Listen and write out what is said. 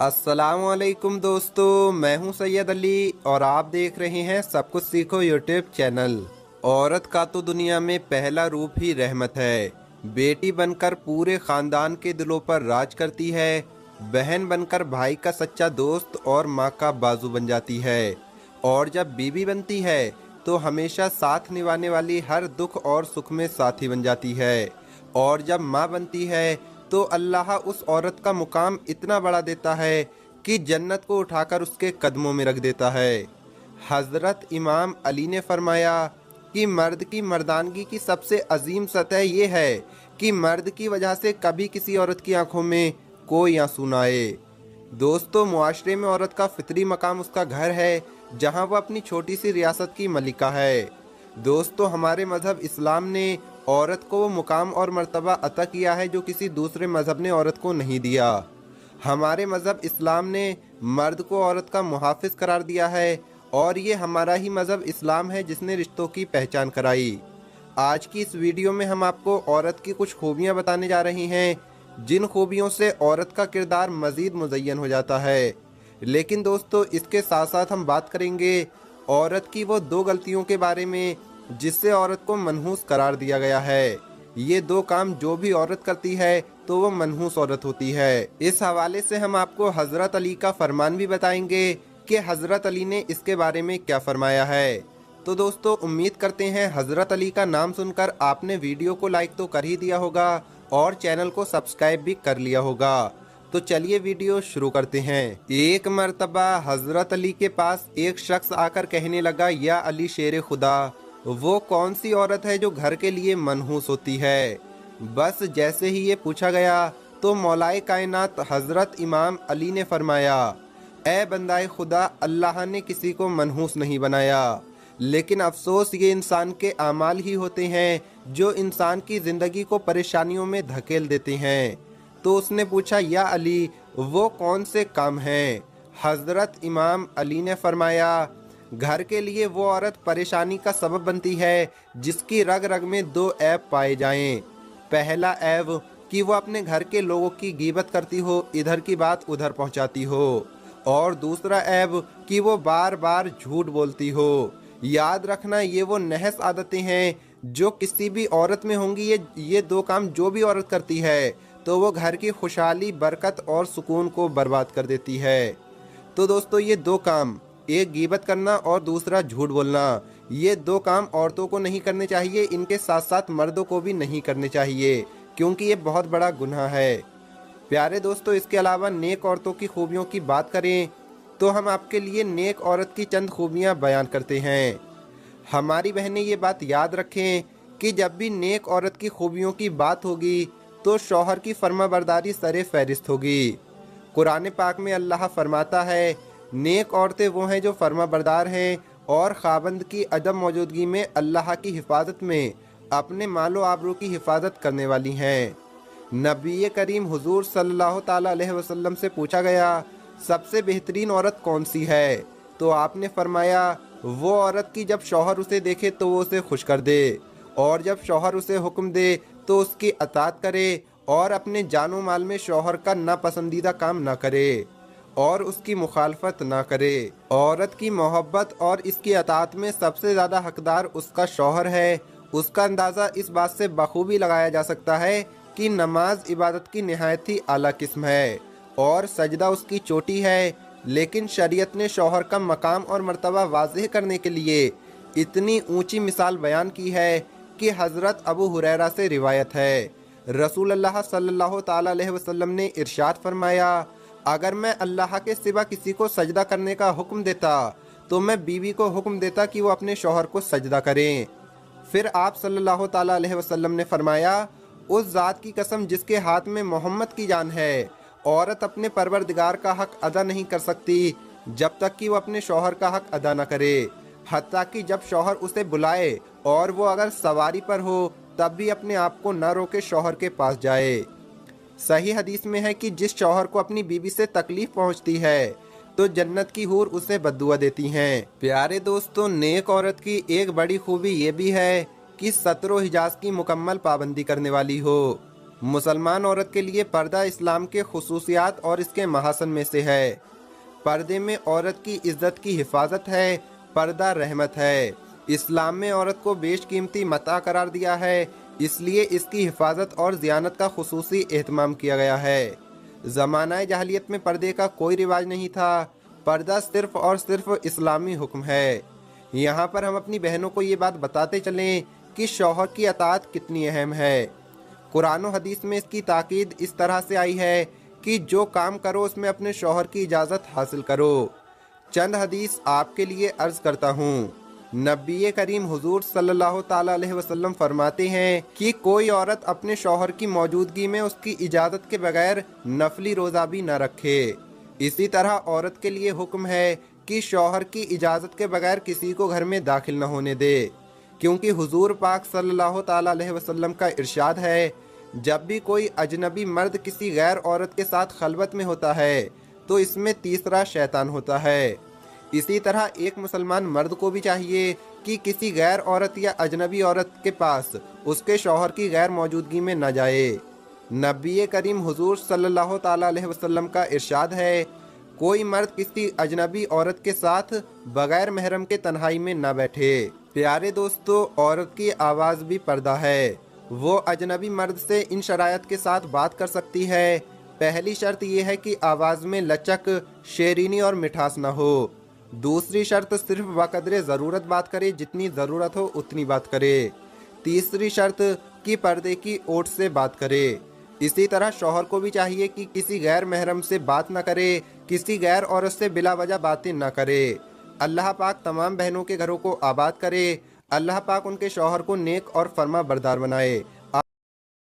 अस्सलामुअलैकुम दोस्तों, मैं हूं सैयद अली और आप देख रहे हैं सब कुछ सीखो यूट्यूब चैनल। औरत का तो दुनिया में पहला रूप ही रहमत है। बेटी बनकर पूरे खानदान के दिलों पर राज करती है, बहन बनकर भाई का सच्चा दोस्त और माँ का बाजू बन जाती है, और जब बीवी बनती है तो हमेशा साथ निभाने वाली हर दुख और सुख में साथी बन जाती है, और जब माँ बनती है तो अल्लाह उस औरत का मुकाम इतना बड़ा देता है कि जन्नत को उठाकर उसके कदमों में रख देता है। हज़रत इमाम अली ने फरमाया कि मर्द की मर्दानगी की सबसे अजीम सतह ये है कि मर्द की वजह से कभी किसी औरत की आंखों में कोई आंसू ना आए। दोस्तों, मुआशरे में औरत का फितरी मकाम उसका घर है, जहां वह अपनी छोटी सी रियासत की मलिका है। दोस्तों, हमारे मज़हब इस्लाम ने औरत को वो मुकाम और मर्तबा अता किया है जो किसी दूसरे मज़हब ने औरत को नहीं दिया। हमारे मज़हब इस्लाम ने मर्द को औरत का मुहाफ़िज़ करार दिया है, और ये हमारा ही मज़हब इस्लाम है जिसने रिश्तों की पहचान कराई। आज की इस वीडियो में हम आपको औरत की कुछ खूबियाँ बताने जा रहे हैं, जिन खूबियों से औरत का किरदार मज़ीद मुज़य्यन हो जाता है। लेकिन दोस्तों, इसके साथ साथ हम बात करेंगे औरत की वो दो गलतियों के बारे में जिससे औरत को मनहूस करार दिया गया है। ये दो काम जो भी औरत करती है तो वो मनहूस औरत होती है। इस हवाले से हम आपको हज़रत अली का फरमान भी बताएंगे कि हज़रत अली ने इसके बारे में क्या फरमाया है। तो दोस्तों, उम्मीद करते हैं हज़रत अली का नाम सुनकर आपने वीडियो को लाइक तो कर ही दिया होगा और चैनल को सब्सक्राइब भी कर लिया होगा। तो चलिए वीडियो शुरू करते हैं। एक मर्तबा हज़रत अली के पास एक शख्स आकर कहने लगा, या अली शेर खुदा, वो कौन सी औरत है जो घर के लिए मनहूस होती है? बस जैसे ही ये पूछा गया तो मौलाए कायनात हज़रत इमाम अली ने फरमाया, ए बंदाए खुदा, अल्लाह ने किसी को मनहूस नहीं बनाया, लेकिन अफसोस ये इंसान के आमाल ही होते हैं जो इंसान की ज़िंदगी को परेशानियों में धकेल देते हैं। तो उसने पूछा, या अली, वो कौन से काम हैं? हज़रत इमाम अली ने फरमाया, घर के लिए वो औरत परेशानी का सबब बनती है जिसकी रग रग में दो ऐब पाए जाएं। पहला ऐब कि वो अपने घर के लोगों की गीबत करती हो, इधर की बात उधर पहुंचाती हो, और दूसरा ऐब कि वो बार बार झूठ बोलती हो। याद रखना, ये वो नहस आदतें हैं जो किसी भी औरत में होंगी। ये दो काम जो भी औरत करती है तो वो घर की खुशहाली, बरकत और सुकून को बर्बाद कर देती है। तो दोस्तों, ये दो काम, एक गीबत करना और दूसरा झूठ बोलना, ये दो काम औरतों को नहीं करने चाहिए। इनके साथ साथ मर्दों को भी नहीं करने चाहिए, क्योंकि ये बहुत बड़ा गुनाह है। प्यारे दोस्तों, इसके अलावा नेक औरतों की खूबियों की बात करें तो हम आपके लिए नेक औरत की चंद खूबियां बयान करते हैं। हमारी बहनें ये बात याद रखें कि जब भी नेक औरत की खूबियों की बात होगी तो शौहर की फर्माबरदारी सरे फहरिस्त होगी। कुरान पाक में अल्लाह फरमाता है, नेक औरतें वो हैं जो फर्माबरदार हैं और खाबंद की अदम मौजूदगी में अल्लाह की हिफाजत में अपने मालो आबरू की हिफाजत करने वाली हैं। नबी करीम हुजूर सल्लल्लाहु ताला अलैहि वसल्लम से पूछा गया, सबसे बेहतरीन औरत कौन सी है? तो आपने फरमाया, वो औरत की जब शौहर उसे देखे तो वो उसे खुश कर दे, और जब शौहर उसे हुक्म दे तो उसकी अतात करे, और अपने जानो माल में शौहर का नापसंदीदा काम ना करे और उसकी मुखालफत ना करे। औरत की मोहब्बत और इसकी अतात में सबसे ज़्यादा हकदार उसका शौहर है। उसका अंदाज़ा इस बात से बखूबी लगाया जा सकता है कि नमाज इबादत की निहायत ही आला किस्म है और सजदा उसकी चोटी है, लेकिन शरीयत ने शौहर का मकाम और मर्तबा वाज़ेह करने के लिए इतनी ऊंची मिसाल बयान की है कि हज़रत अबू हुरैरा से रिवायत है, रसूल अल्लाह सल्लल्लाहु ताला अलैहि वसल्लम ने इरशाद फरमाया, अगर मैं अल्लाह के सिवा किसी को सजदा करने का हुक्म देता तो मैं बीवी को हुक्म देता कि वो अपने शौहर को सजदा करें। फिर आप सल्लल्लाहु ताला अलैहि वसल्लम ने फरमाया, उस ज़ात की कसम जिसके हाथ में मोहम्मद की जान है, औरत अपने परवरदिगार का हक अदा नहीं कर सकती जब तक कि वो अपने शौहर का हक अदा न करे, हत्ता कि जब शौहर उसे बुलाए और वो अगर सवारी पर हो तब भी अपने आप को न रोके शौहर के पास जाए। सही हदीस में है कि जिस शौहर को अपनी बीवी से तकलीफ पहुंचती है तो जन्नत की हूर उसे बद्दुआ देती हैं। प्यारे दोस्तों, नेक औरत की एक बड़ी खूबी ये भी है कि सत्रो हिजाज की मुकम्मल पाबंदी करने वाली हो। मुसलमान औरत के लिए पर्दा इस्लाम के खुसूसियात और इसके महासन में से है। पर्दे में औरत की इज्जत की हिफाजत है। पर्दा रहमत है। इस्लाम में औरत को बेशकीमती मता करार दिया है, इसलिए इसकी हिफाजत और ज़ियानत का खुसूसी एहतमाम किया गया है। ज़माना जahलियत में पर्दे का कोई रिवाज नहीं था। पर्दा सिर्फ़ और सिर्फ इस्लामी हुक्म है। यहाँ पर हम अपनी बहनों को ये बात बताते चलें कि शौहर की अताअत कितनी अहम है। कुरान और हदीस में इसकी ताकीद इस तरह से आई है कि जो काम करो उसमें अपने शौहर की इजाज़त हासिल करो। चंद हदीस आपके लिए अर्ज़ करता हूँ। नबी करीम हुजूर सल्लल्लाहु ताला अलैहि वसल्लम फरमाते हैं कि कोई औरत अपने शौहर की मौजूदगी में उसकी इजाज़त के बगैर नफली रोज़ा भी न रखे। इसी तरह औरत के लिए हुक्म है कि शौहर की इजाज़त के बगैर किसी को घर में दाखिल न होने दे, क्योंकि हुजूर पाक सल्लल्लाहु ताला अलैहि वसल्लम का इरशाद है, जब भी कोई अजनबी मर्द किसी गैर औरत के साथ खलवत में होता है तो इसमें तीसरा शैतान होता है। इसी तरह एक मुसलमान मर्द को भी चाहिए कि किसी गैर औरत या अजनबी औरत के पास उसके शौहर की गैर मौजूदगी में न जाए। नबी करीम हुजूर सल्लल्लाहु ताला अलैहि वसल्लम का इरशाद है, कोई मर्द किसी अजनबी औरत के साथ बगैर महरम के तन्हाई में न बैठे। प्यारे दोस्तों, औरत की आवाज़ भी पर्दा है। वो अजनबी मर्द से इन शरायत के साथ बात कर सकती है। पहली शर्त यह है कि आवाज़ में लचक, शेरीनी और मिठास न हो। दूसरी शर्त सिर्फ बकदरे ज़रूरत बात करे, जितनी ज़रूरत हो उतनी बात करे। तीसरी शर्त कि पर्दे की ओट से बात करे। इसी तरह शौहर को भी चाहिए कि किसी गैर महरम से बात न करे, किसी गैर औरत से बिला वजह बातें न करे। अल्लाह पाक तमाम बहनों के घरों को आबाद करे। अल्लाह पाक उनके शौहर को नेक और फर्मा बरदार बनाए।